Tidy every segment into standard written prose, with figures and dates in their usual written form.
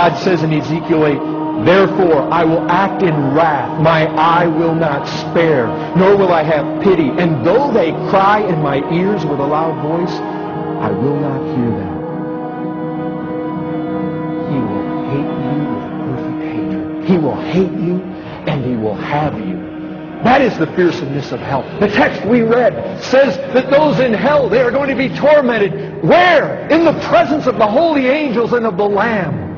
God says in Ezekiel 8, therefore I will act in wrath, my eye will not spare, nor will I have pity. And though they cry in my ears with a loud voice, I will not hear them. He will hate you with perfect hatred. He will hate you and he will have you. That is the fearsomeness of hell. The text we read says that those in hell, they are going to be tormented. Where? In the presence of the holy angels and of the Lamb.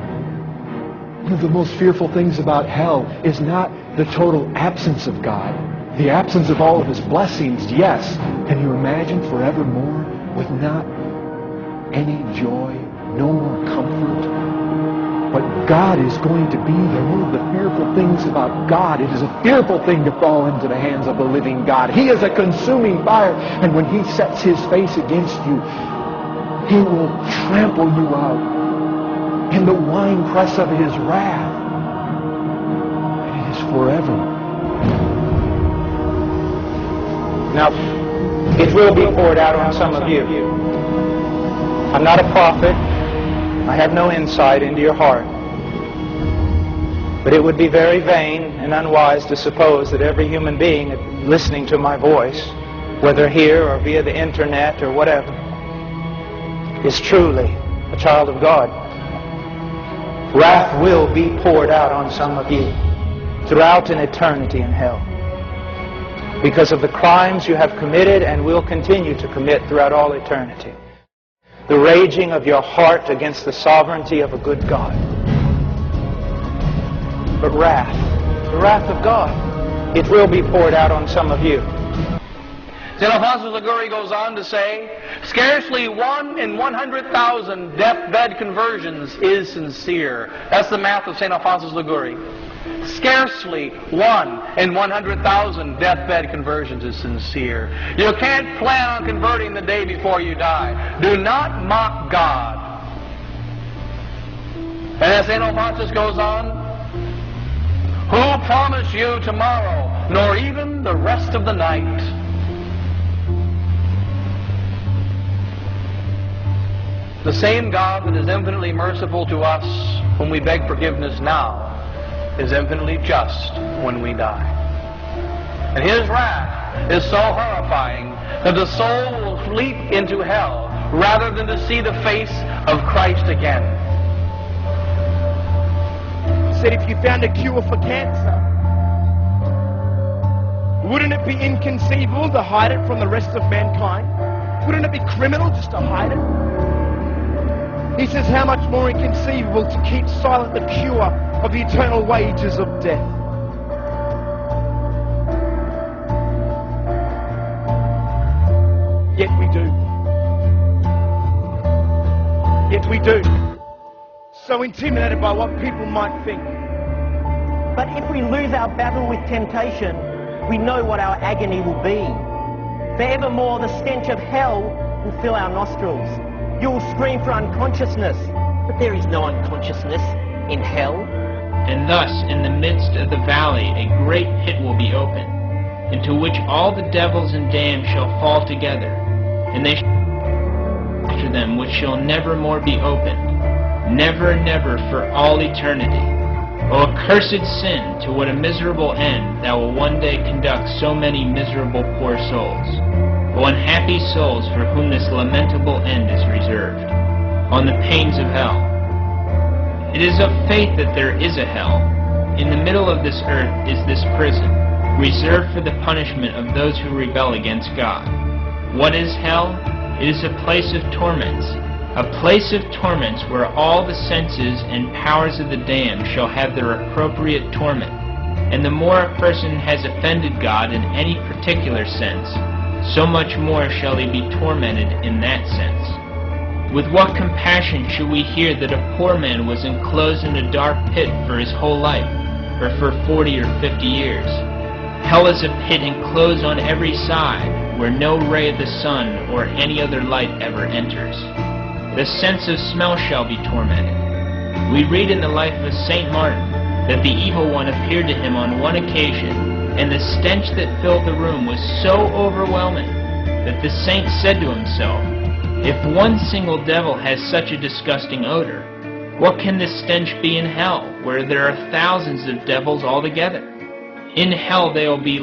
One of the most fearful things about hell is not the total absence of God, the absence of all of His blessings, yes. Can you imagine forevermore with not any joy, no more comfort? But God is going to be there. One of the fearful things about God, it is a fearful thing to fall into the hands of the living God. He is a consuming fire, and when He sets His face against you, He will trample you out in the winepress of His wrath. And it is forever. Now, it will be poured out on some of you. I'm not a prophet. I have no insight into your heart. But it would be very vain and unwise to suppose that every human being listening to my voice, whether here or via the internet or whatever, is truly a child of God. Wrath will be poured out on some of you throughout an eternity in hell because of the crimes you have committed and will continue to commit throughout all eternity. The raging of your heart against the sovereignty of a good God. But wrath, the wrath of God, it will be poured out on some of you. St. Alphonsus Liguori goes on to say, scarcely 1 in 100,000 deathbed conversions is sincere. That's the math of St. Alphonsus Liguori. Scarcely 1 in 100,000 deathbed conversions is sincere. You can't plan on converting the day before you die. Do not mock God. And as St. Alphonsus goes on, who promised you tomorrow, nor even the rest of the night? The same God that is infinitely merciful to us when we beg forgiveness now is infinitely just when we die. And His wrath is so horrifying that the soul will leap into hell rather than to see the face of Christ again. He said, if you found a cure for cancer, wouldn't it be inconceivable to hide it from the rest of mankind? Wouldn't it be criminal just to hide it? He says, how much more inconceivable to keep silent the cure of the eternal wages of death. Yet we do. Yet we do. So intimidated by what people might think. But if we lose our battle with temptation, we know what our agony will be. Forevermore, the stench of hell will fill our nostrils. You will scream for unconsciousness, but there is no unconsciousness in hell. And thus, in the midst of the valley, a great pit will be opened, into which all the devils and damned shall fall together, and they shall after them, which shall never more be opened, never, never, for all eternity. O accursed sin, to what a miserable end thou will one day conduct so many miserable poor souls. O unhappy souls for whom this lamentable end is reserved, on the pains of hell. It is of faith that there is a hell. In the middle of this earth is this prison, reserved for the punishment of those who rebel against God. What is hell? It is a place of torments, a place of torments where all the senses and powers of the damned shall have their appropriate torment. And the more a person has offended God in any particular sense, so much more shall he be tormented in that sense. With what compassion should we hear that a poor man was enclosed in a dark pit for his whole life, or for 40 or 50 years? Hell is a pit enclosed on every side, where no ray of the sun or any other light ever enters. The sense of smell shall be tormented. We read in the life of St. Martin that the evil one appeared to him on one occasion, and the stench that filled the room was so overwhelming that the saint said to himself, if one single devil has such a disgusting odor, What can this stench be in hell, where there are thousands of devils altogether? In hell they will be